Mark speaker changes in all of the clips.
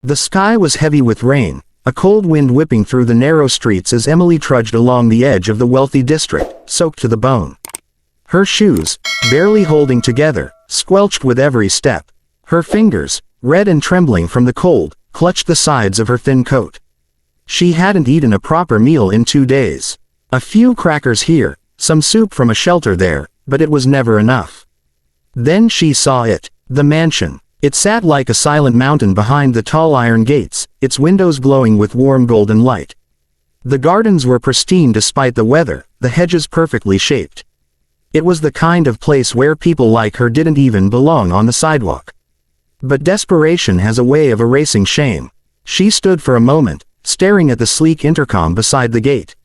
Speaker 1: The sky was heavy with rain, a cold wind whipping through the narrow streets as Emily trudged along the edge of the wealthy district, soaked to the bone. Her shoes, barely holding together, squelched with every step. Her fingers, red and trembling from the cold, clutched the sides of her thin coat. She hadn't eaten a proper meal in 2 days. A few crackers here, some soup from a shelter there, but it was never enough. Then she saw it, the mansion. It sat like a silent mountain behind the tall iron gates, its windows glowing with warm golden light. The gardens were pristine despite the weather, the hedges perfectly shaped. It was the kind of place where people like her didn't even belong on the sidewalk. But desperation has a way of erasing shame. She stood for a moment, staring at the sleek intercom beside the gate.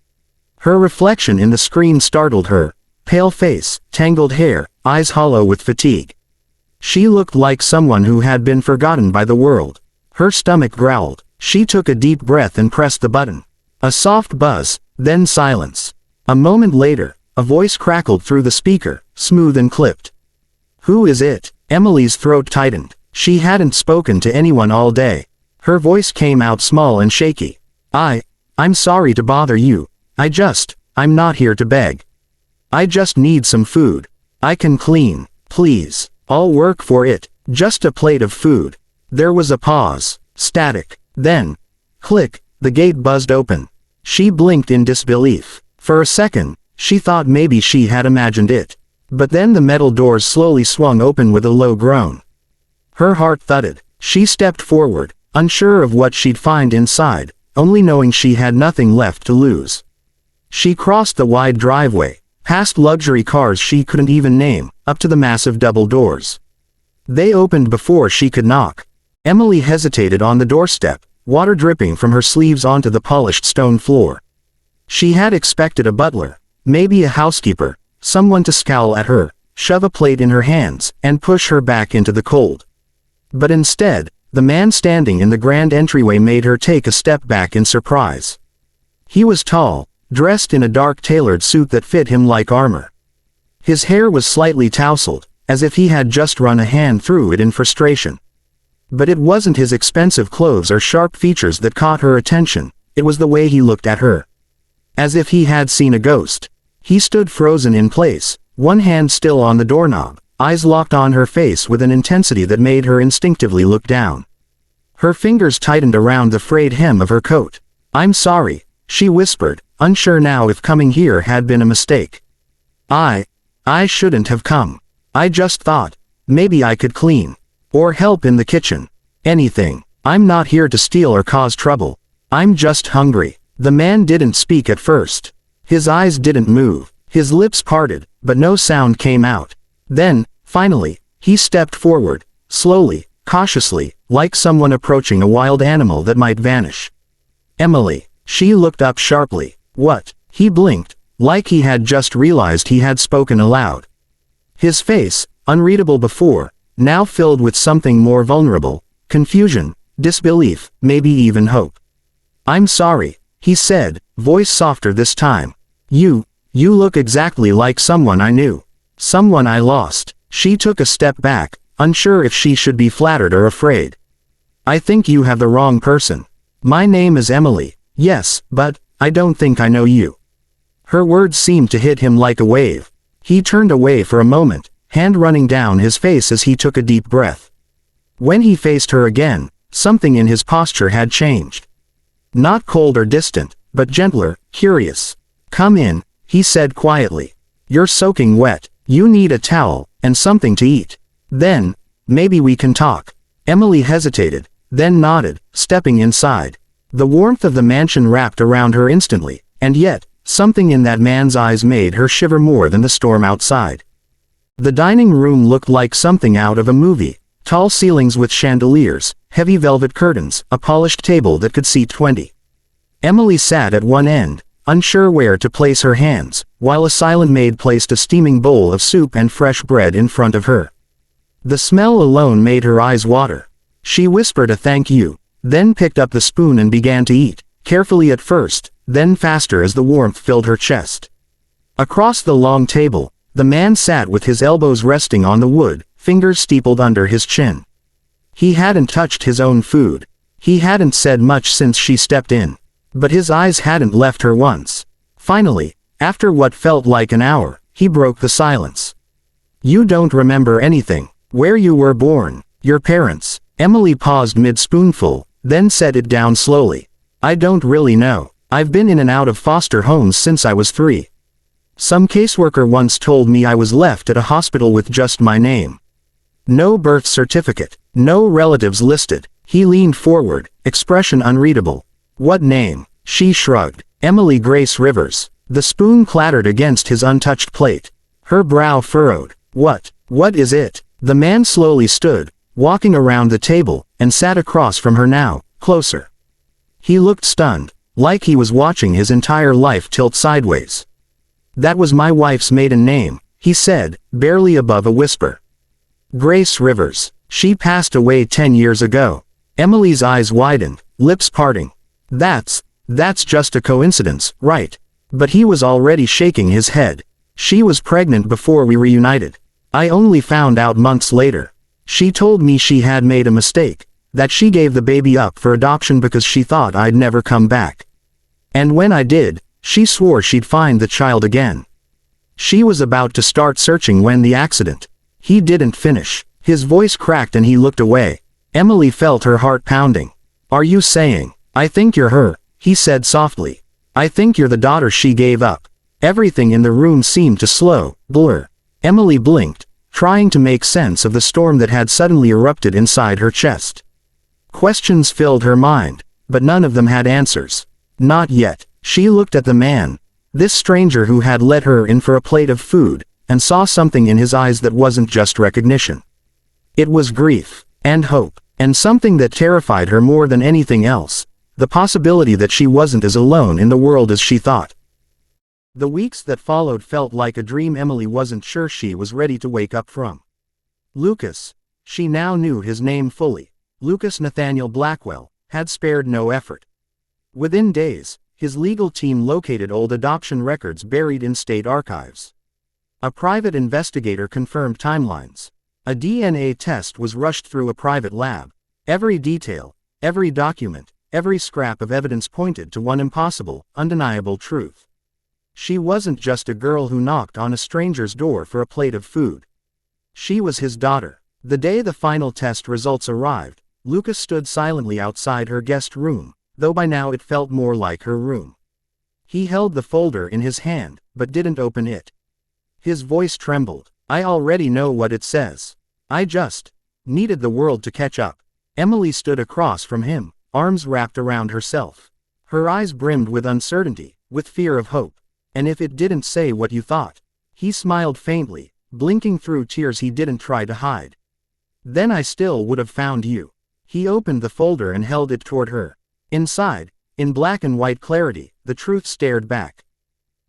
Speaker 1: Her reflection in the screen startled her, pale face, tangled hair, eyes hollow with fatigue. She looked like someone who had been forgotten by the world. Her stomach growled. She took a deep breath and pressed the button. A soft buzz, then silence. A moment later, a voice crackled through the speaker, smooth and clipped. "Who is it?" Emily's throat tightened. She hadn't spoken to anyone all day. Her voice came out small and shaky. I'm sorry to bother you. I'm not here to beg. I just need some food. I can clean, please. I'll work for it, just a plate of food." There was a pause, static, then, click, the gate buzzed open. She blinked in disbelief. For a second, she thought maybe she had imagined it. But then the metal doors slowly swung open with a low groan. Her heart thudded. She stepped forward, unsure of what she'd find inside, only knowing she had nothing left to lose. She crossed the wide driveway, past luxury cars she couldn't even name, up to the massive double doors. They opened before she could knock. Emily hesitated on the doorstep, water dripping from her sleeves onto the polished stone floor. She had expected a butler, maybe a housekeeper, someone to scowl at her, shove a plate in her hands, and push her back into the cold. But instead, the man standing in the grand entryway made her take a step back in surprise. He was tall, dressed in a dark tailored suit that fit him like armor. His hair was slightly tousled, as if he had just run a hand through it in frustration. But it wasn't his expensive clothes or sharp features that caught her attention, it was the way he looked at her. As if he had seen a ghost. He stood frozen in place, one hand still on the doorknob, eyes locked on her face with an intensity that made her instinctively look down. Her fingers tightened around the frayed hem of her coat. "I'm sorry," she whispered, unsure now if coming here had been a mistake. I shouldn't have come. I just thought, maybe I could clean. Or help in the kitchen. Anything. I'm not here to steal or cause trouble. I'm just hungry." The man didn't speak at first. His eyes didn't move, his lips parted, but no sound came out. Then, finally, he stepped forward, slowly, cautiously, like someone approaching a wild animal that might vanish. "Emily." She looked up sharply. "What?" He blinked, like he had just realized he had spoken aloud. His face, unreadable before, now filled with something more vulnerable, confusion, disbelief, maybe even hope. "I'm sorry," he said, voice softer this time. You look exactly like someone I knew. Someone I lost." She took a step back, unsure if she should be flattered or afraid. "I think you have the wrong person. My name is Emily, yes, but I don't think I know you." Her words seemed to hit him like a wave. He turned away for a moment, hand running down his face as he took a deep breath. When he faced her again, something in his posture had changed. Not cold or distant, but gentler, curious. "Come in," he said quietly. "You're soaking wet. You need a towel, and something to eat. Then, maybe we can talk." Emily hesitated, then nodded, stepping inside. The warmth of the mansion wrapped around her instantly, and yet, something in that man's eyes made her shiver more than the storm outside. The dining room looked like something out of a movie. Tall ceilings with chandeliers, heavy velvet curtains, a polished table that could seat 20. Emily sat at one end, unsure where to place her hands, while a silent maid placed a steaming bowl of soup and fresh bread in front of her. The smell alone made her eyes water. She whispered a thank you, then picked up the spoon and began to eat, carefully at first, then faster as the warmth filled her chest. Across the long table, the man sat with his elbows resting on the wood, fingers steepled under his chin. He hadn't touched his own food. He hadn't said much since she stepped in. But his eyes hadn't left her once. Finally, after what felt like an hour, he broke the silence. "You don't remember anything. Where you were born, your parents." Emily paused mid-spoonful, then set it down slowly. "I don't really know. I've been in and out of foster homes since I was 3. Some caseworker once told me I was left at a hospital with just my name. No birth certificate, no relatives listed." He leaned forward, expression unreadable. "What name?" She shrugged. "Emily Grace Rivers." The spoon clattered against his untouched plate. Her brow furrowed. What is it?" The man slowly stood, walking around the table, and sat across from her now, closer. He looked stunned, like he was watching his entire life tilt sideways. "That was my wife's maiden name," he said, barely above a whisper. "Grace Rivers. She passed away 10 years ago." Emily's eyes widened, lips parting. That's just a coincidence, right?" But he was already shaking his head. "She was pregnant before we reunited. I only found out months later. She told me she had made a mistake, that she gave the baby up for adoption because she thought I'd never come back. And when I did, she swore she'd find the child again. She was about to start searching when the accident." He didn't finish. His voice cracked and he looked away. Emily felt her heart pounding. "Are you saying, I think you're her?" he said softly. "I think you're the daughter she gave up." Everything in the room seemed to blur. Emily blinked, trying to make sense of the storm that had suddenly erupted inside her chest. Questions filled her mind, but none of them had answers. Not yet. She looked at the man, this stranger who had let her in for a plate of food, and saw something in his eyes that wasn't just recognition. It was grief, and hope, and something that terrified her more than anything else, the possibility that she wasn't as alone in the world as she thought. The weeks that followed felt like a dream Emily wasn't sure she was ready to wake up from. Lucas, she now knew his name fully, Lucas Nathaniel Blackwell, had spared no effort. Within days, his legal team located old adoption records buried in state archives. A private investigator confirmed timelines. A DNA test was rushed through a private lab. Every detail, every document, every scrap of evidence pointed to one impossible, undeniable truth. She wasn't just a girl who knocked on a stranger's door for a plate of food. She was his daughter. The day the final test results arrived, Lucas stood silently outside her guest room, though by now it felt more like her room. He held the folder in his hand, but didn't open it. His voice trembled. "I already know what it says. I just needed the world to catch up." Emily stood across from him, arms wrapped around herself. Her eyes brimmed with uncertainty, with fear of hope. "And if it didn't say what you thought?" He smiled faintly, blinking through tears he didn't try to hide. "Then I still would have found you." He opened the folder and held it toward her. Inside, in black and white clarity, the truth stared back.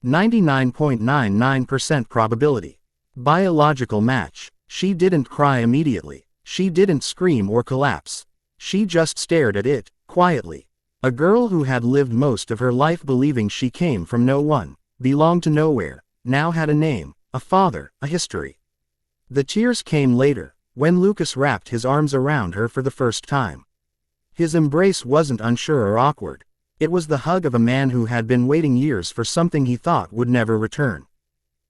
Speaker 1: 99.99% probability. Biological match. She didn't cry immediately. She didn't scream or collapse. She just stared at it, quietly. A girl who had lived most of her life believing she came from no one, belonged to nowhere, now had a name, a father, a history. The tears came later, when Lucas wrapped his arms around her for the first time. His embrace wasn't unsure or awkward. It was the hug of a man who had been waiting years for something he thought would never return.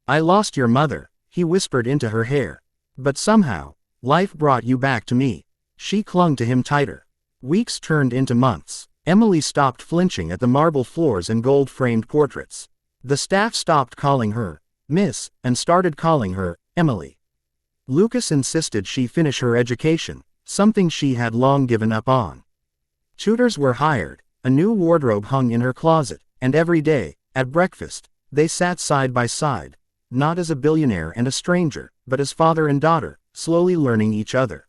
Speaker 1: "I lost your mother," he whispered into her hair. "But somehow, life brought you back to me." She clung to him tighter. Weeks turned into months. Emily stopped flinching at the marble floors and gold-framed portraits. The staff stopped calling her Miss, and started calling her Emily. Lucas insisted she finish her education, something she had long given up on. Tutors were hired, a new wardrobe hung in her closet, and every day, at breakfast, they sat side by side, not as a billionaire and a stranger, but as father and daughter, slowly learning each other.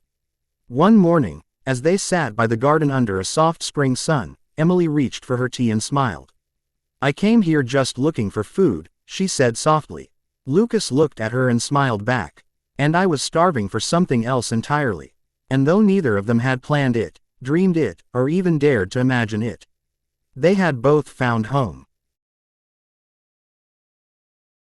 Speaker 1: One morning, as they sat by the garden under a soft spring sun, Emily reached for her tea and smiled. "I came here just looking for food," she said softly. Lucas looked at her and smiled back. "And I was starving for something else entirely." And though neither of them had planned it, dreamed it, or even dared to imagine it, they had both found home.